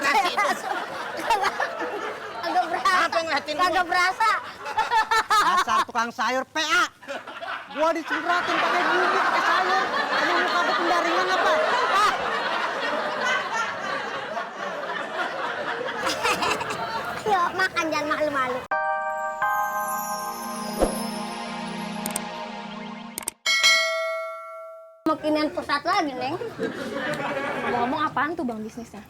kasih itu. Agak berasa. Apa yang ngeliatin gue? Agak berasa. Asal tukang sayur PA. Gua dicempratin pakai bumbu, pakai sayur. Kamu mau kagak pendaringan apa? Ah. Yuk makan, jangan malu-malu. Makinin pusat lagi, Neng. Ngomong apaan tuh bang bisnisnya?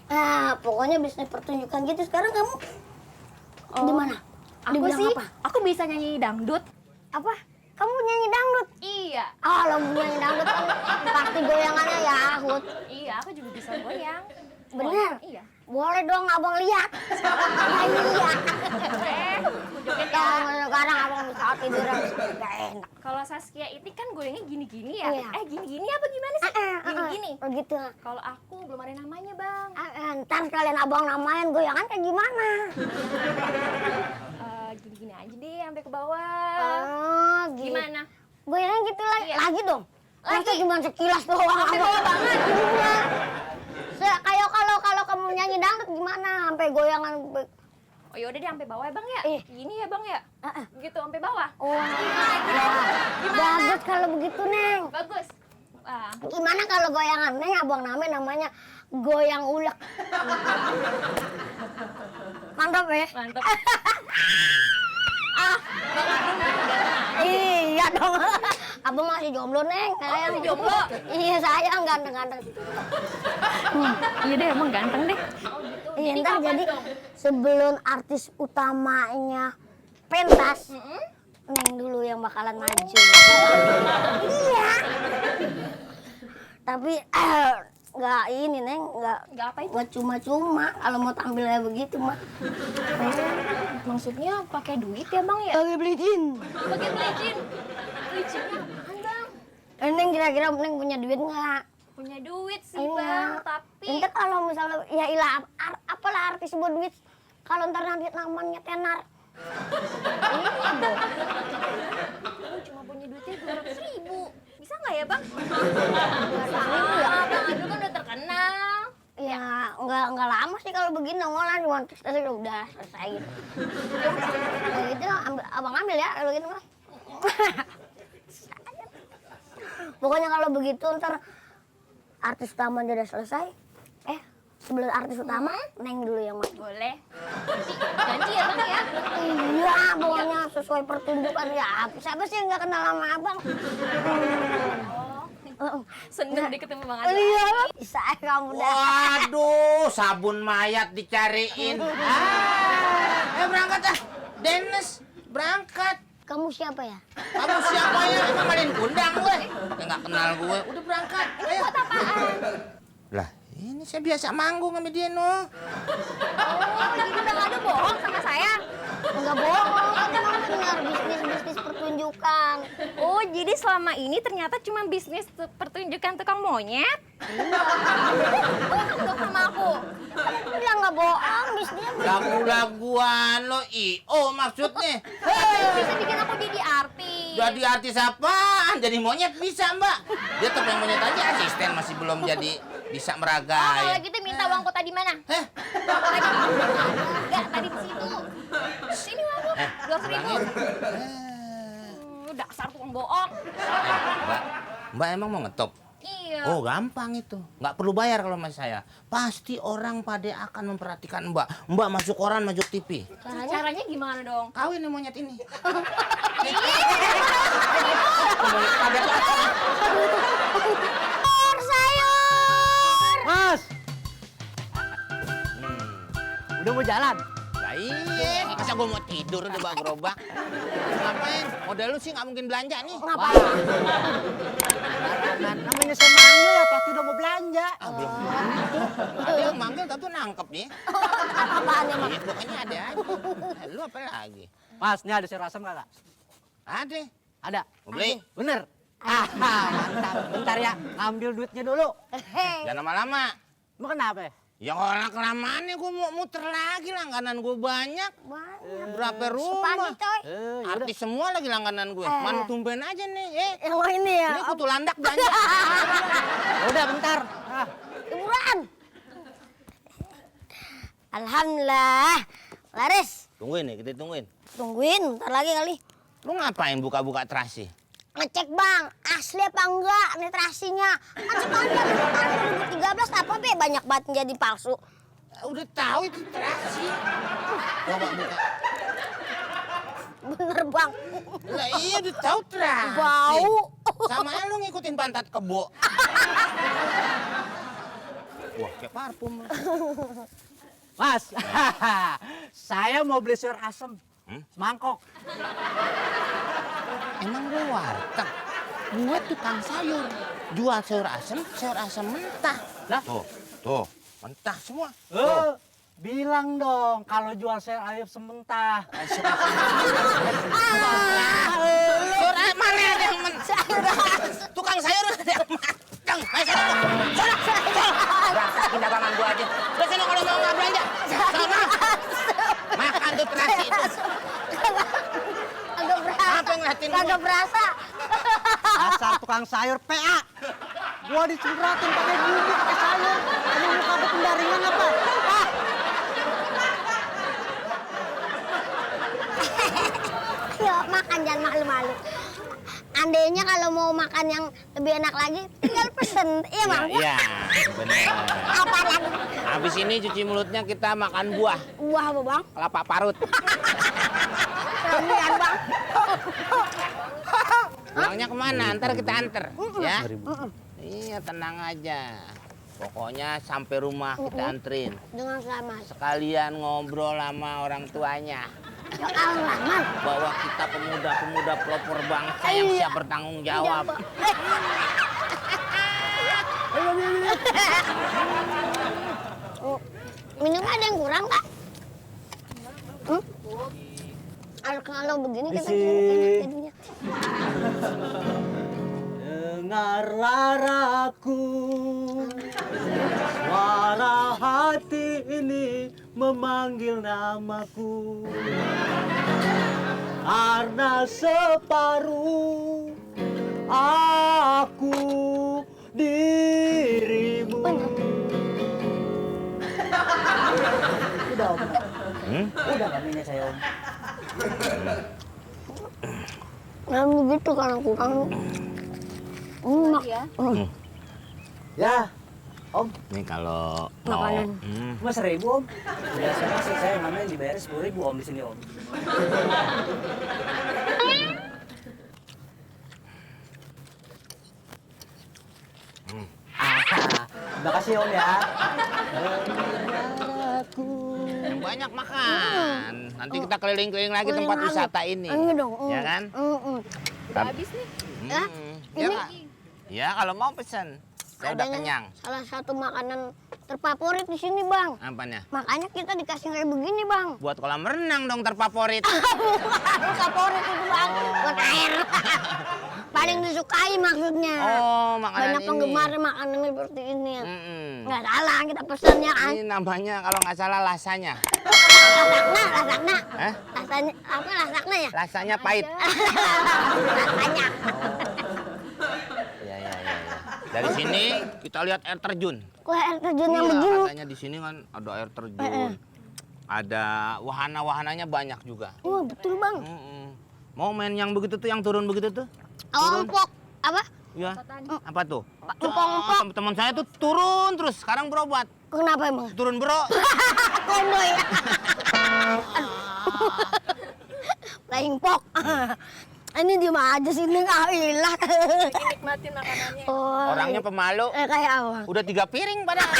Pokoknya bisnis pertunjukan gitu. Sekarang kamu di mana? Aku Dibilang sih, apa? aku bisa nyanyi dangdut. Apa? Kamu nyanyi dangdut? Iya, Kalau nyanyi dangdut kan pasti goyangannya Yahut. iya aku juga bisa goyang. Bener? Iya. Boleh dong abang lihat. Ya iya. Joget ya. Kalau sekarang abang bisa tiduran gak enak. Kalau Saskia itu kan goyangnya gini-gini ya. Iya. Gini-gini apa gimana sih? Gini-gini. Begitu. Kalau aku belum ada namanya bang. Ntar kalian abang namain goyangan kayak gimana? Gini-gini aja deh sampai ke bawah. Oh, gitu. Gimana? Goyangan gitu lagi. Iya. Lagi dong. Lagi. Masa cuma sekilas doang. Sampai bawah banget. Iya. Kayak kalau kamu nyanyi dangdut gimana? Sampai goyangan. Oh yaudah deh sampai bawah ya bang ya. Iya. Gini ya bang ya. Gitu sampai bawah. Wah, bagus kalau begitu, Neng. Bagus. Gimana kalau goyangan Neng abang namanya goyang ulek. Mantap ya? Mantap. Iya dong. Abang masih jomblo, Neng. Sayang. Masih jomblo? Iya, sayang ganteng-ganteng. Iya deh emang ganteng deh. Iya, Jadi ntar kapan jadi dong? sebelum artis utamanya pentas, Neng dulu yang bakalan maju. Iya. Tapi nggak ini, Neng, Nggak apa itu? nggak cuma-cuma kalau mau tampilnya begitu mah. Maksudnya pakai duit ya bang ya? Pakai beli jin. Pakai pelicin. Pelicinnya apaan bang? Neng kira-kira Neng punya duit nggak? Punya duit sih Iya. bang, tapi Ntar kalau misalnya ya ilah apalah artis buat duit. Kalau ntar nanti namanya tenar. iya dong. Aku cuma punya duitnya 200.000. Bisa nggak ya bang? 200.000 ya? Bang Adul kan udah terkenal. Ya nggak lama sih kalau begini nongol cuma terus udah selesai gitu. Kalau gitu abang ambil ya kalau gitu mah. Pokoknya kalau begitu ntar artis utama udah selesai. Sebelum artis utama Neng dulu yang maju. Boleh. Janji ya bang ya? Iya, pokoknya sesuai pertunjukan ya. Siapa sih yang nggak kenal sama abang? Seneng deh ketemu bang Adul. Iya, bisa kamu dah. Waduh, sabun mayat dicariin. Berangkat ah. Dennis, berangkat. Kamu siapa ya? Kamu siapa ya? Emang malin kundang gue. Nggak kenal gue. Udah berangkat. Ayo. Buat apaan? Lah, ini saya biasa manggung sama dia, no. Oh, jadi bang Adul bohong sama saya? Enggak bohong, kan emang benar bisnis pertunjukan. Oh, jadi selama ini ternyata cuma bisnis pertunjukan tukang monyet? Bohong dong sama aku. Kamu bilang nggak bohong, bisnisnya Lagu-laguan lo, I.O. maksudnya. Bisa bikin aku jadi artis. Jadi artis apaan? Jadi monyet bisa, Mbak. Dia tetap yang monyet aja, asisten masih belum jadi bisa Oh, kalau meragai. gitu minta uangku tadi mana? Heh, Tadi. Enggak, tadi di situ. Sini uangku, 200.000. bilangin. Dasar tukang bohong. Mbak emang mau ngetop? Iya. Oh gampang itu, nggak perlu bayar kalau sama saya. Pasti orang pada akan memperhatikan Mbak. Mbak masuk koran, masuk TV. Caranya gimana dong? Kawin nih monyet ini. Mas. Udah mau jalan? Lah iya, masa gue mau tidur udah bawa gerobak. Ngapain? Modal lu sih nggak mungkin belanja nih. ngapain? Namanya saya manggil ya pasti udah mau belanja. Belum. Ada yang manggil tapi nangkep nih. Apaan emang? Iya, pokoknya ada aja. Lu apa lagi? Mas, ini ada sayur asam kagak? Ada. Ada. Mau beli? Bener. Mantap. Bentar ya, ambil duitnya dulu. Jangan lama-lama. Emang kenapa ya? Ya kalau kelamaan nih gue mau muter lagi, langganan gue banyak. Berapa rumah? Sepandi coy. Artis semua lagi langganan gue. Mana tumben aja nih, Yang ini ya. Ini kutu landak belanja. Udah bentar. Hiburan. Alhamdulillah. Laris, Tungguin nih, kita tungguin. tungguin bentar lagi kali. Lu ngapain buka-buka terasi? Ngecek bang, asli apa enggak nih terasinya. Kan sekali tahun 2013 apa be banyak banget jadi palsu. Udah tahu itu terasi. Coba buka. Bener bang. Lah iya udah tahu terasi. Bau. Sama lu ngikutin pantat kebo. Wah, kayak parfum. Mas, saya mau beli sayur asem. Mangkok. Emang gue warteg? Gue tukang sayur. Jual sayur asem mentah. Lah? Tuh, mentah semua. Bilang dong kalau jual sayur asem mentah. Sayur mana ada yang mentah? Tukang sayur ada yang matang. Ayo sana. Rasakin dagangan gue aja. Udah sana kalau mau nggak belanja. Sana. Makan tuh terasi itu. Agak berasa. Apa yang ngeliatin gua? Agak berasa. Dasar tukang sayur PA. Gua dicempratin pakai bumbu pakai sayur. Emang muka gua pendaringan apa? Yuk makan jangan malu-malu. Andainya kalau mau makan yang lebih enak lagi, tinggal pesen. Iya bang? Iya, benar. Apa lagi? Habis ini cuci mulutnya kita makan buah. Buah apa bang? Kelapa parut. Kelebihan bang. Pulangnya kemana? Ntar kita anter. Ya? Iya, tenang aja. Pokoknya sampai rumah kita anterin. Dengan selamat. Sekalian ngobrol sama orang tuanya. Ya Allah, Bahwa kita pemuda-pemuda pelopor bangsa yang siap bertanggung jawab. Minum ada yang kurang tak? Kalau begini kita Isi. enak jadinya. Dengarlah aku, suara hati ini memanggil namaku. Karena separuh aku dirimu. Udah om, udah nggak minyak saya om. Nah begitu kalau kurang. Ya. Ya, om. Ini kalau Makanan. Mas 1.000 om. Biasanya sih saya namanya dibayar 10.000 om di sini om. Terima kasih om ya. yang banyak makan. Nanti kita keliling-keliling lagi tempat Keliling wisata lagi. ini. Iya dong. Ya kan? Udah habis nih. Hah? Ya, Ini- Kak? Ya, kalau mau pesen. Saya udah Adanya kenyang. Salah satu makanan terfavorit di sini bang. Apanya? Makanya kita dikasih kayak begini bang. Buat kolam renang dong terfavorit. Bukan favorit itu bang. Buat air. Paling disukai maksudnya. Oh, makanan Banyak ini. penggemar makanan seperti ini. Mm-mm. Nggak salah kita pesannya kan. Ini namanya kalau nggak salah lasanya. Lasakna. Hah? Lasanya apa lasakna ya? Rasanya pahit. Lasanya. Ya. Dari sini kita lihat air terjun. Kok air terjun yang Iya, begini? katanya di sini kan ada air terjun. Ada wahana-wahananya banyak juga. Wah betul bang. Mau main yang begitu tuh, yang turun begitu tuh? Ompok apa? Ya. Apa tuh? Empok-empok. Teman-teman saya tuh turun terus, sekarang berobat. Kenapa emang? Turun bro. Kondoy. Lain pok. Ini di mana aja sini nggak hilang. Nikmatin makanannya. Oh, Orangnya pemalu. kayak apa? Udah 3 piring padahal.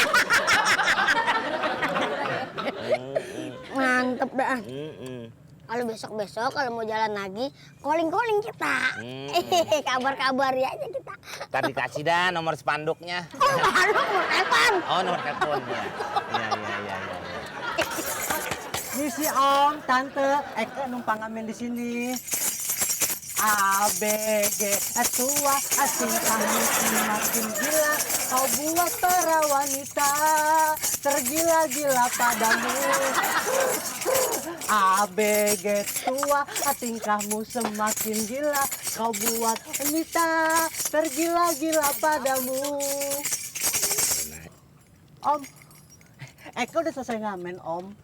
Mantep dah. Mm-mm. Kalau besok-besok kalau mau jalan lagi, calling-calling kita. Kabar-kabar ya aja kita. Ntar dikasih dah nomor spanduknya. Oh, baru mau telepon. Oh, nomor telepon ya. Iya. Misi om, tante, Eka numpang amin di sini. ABG, tua, tingkahmu semakin gila. Kau buat para wanita tergila-gila padamu. ABG tua, tingkahmu semakin gila. Kau buat wanita tergila-gila padamu. Om, Eka udah selesai ngamen, Om.